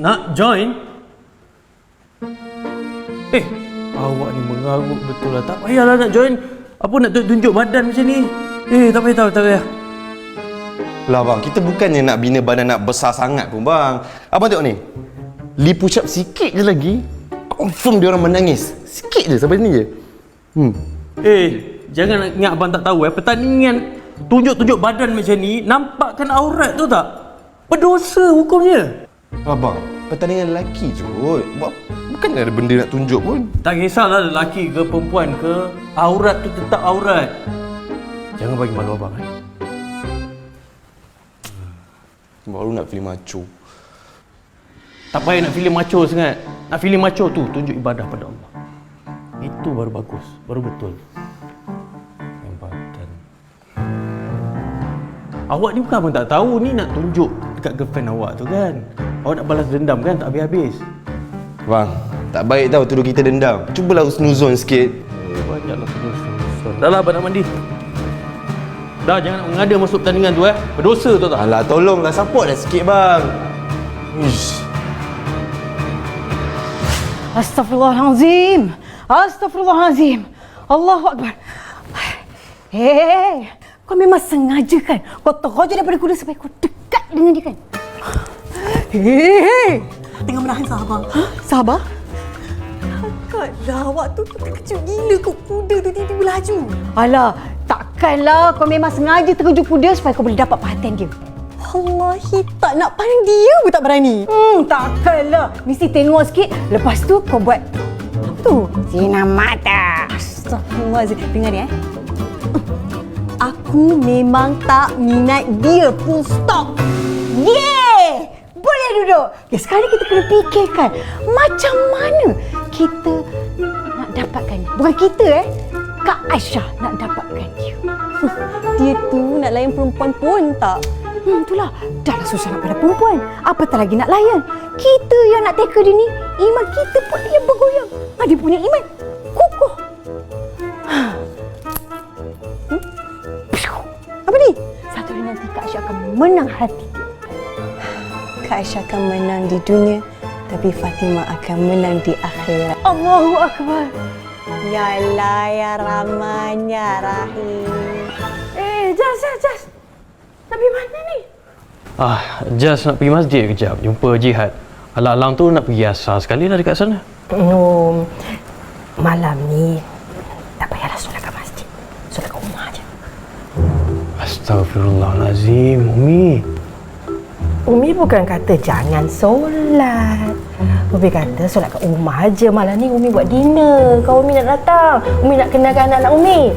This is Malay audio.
Nak join? Awak ni mengarut betul lah. Tak payahlah nak join. Apa nak tunjuk badan macam ni? Tak payah. Lah bang, kita bukannya nak bina badan nak besar sangat pun bang. Abang tengok ni. Li push up sikit je lagi, confirm dia orang menangis. Sikit je sampai sini je. Jangan ingat abang tak tahu pertandingan tunjuk-tunjuk badan macam ni nampakkan aurat tu tak? Berdosa hukumnya. Abang, pertandingan lelaki je kot. Bukan ada benda nak tunjuk pun. Tak kisahlah lelaki ke perempuan ke, aurat tu tetap aurat. Jangan bagi malu abang. Baru nak feeling macho. Tak payah nak feeling macho sangat. Nak feeling macho tu tunjuk ibadah pada Allah. Itu baru bagus, baru betul. Yang badan. Awak ni bukan abang tak tahu ni nak tunjuk dekat girlfriend awak tu kan. Awak nak balas dendam kan tak habis-habis. Bang, tak baik tau tuduh kita dendam. Cubalah husnuzon sikit. Banyaklah husnuzon. Dah lah abang nak mandi. Dah jangan mengada masuk pertandingan tu Berdosa tu tak? Alah tolonglah support dah sikit bang. Ish. Astaghfirullahalazim. Allahu Akbar. Kau memang sengaja kan? Kau teroja daripada kuda sampai kau dekat dengan dia kan? Tengah menahan sabar. Sabar? Takkanlah awak tu terkejut gila kau kuda tu tiba-tiba laju. Alah, takkanlah kau memang sengaja terkejut kuda supaya kau boleh dapat perhatian dia. Wallahi tak nak pandang dia pun tak berani. Takkanlah. Mesti tengok sikit. Lepas tu kau buat apa tu? Sinar mata. Astagfirullahaladzim. Dengar ni Aku memang tak minat dia. Full stop. Yeah! Boleh duduk. Sekarang kita kena fikirkan macam mana kita nak dapatkan dia. Bukan kita Kak Aisyah nak dapatkan dia. Dia tu nak layan perempuan pun tak. Itulah. Dah lah susah nak pada perempuan. Apatah lagi nak layan. Kita yang nak teka dia ni, iman kita pun dia bergoyang. Dia punya iman kukuh. Apa ni? Satu hari nanti Kak Aisyah akan menang hati dia. Kak Aisyah akan menang di dunia, tapi Fatimah akan menang di akhirat. Allahu Akbar. Ya Allah, ya Rahman, ya Rahim. Jas. Nak pergi mana ni? Just nak pergi masjid kejap. Jumpa Jihad. Alang-alang tu nak pergi asar sekali lah dekat sana. Malam ni tak payahlah solat kat masjid. Solat kat rumah aja. Astaghfirullahalazim, Umi bukan kata jangan solat. Umi kata solat kat rumah aja. Malam ni Umi buat dinner. Kalau Umi nak datang, Umi nak kenalkan anak-anak Umi.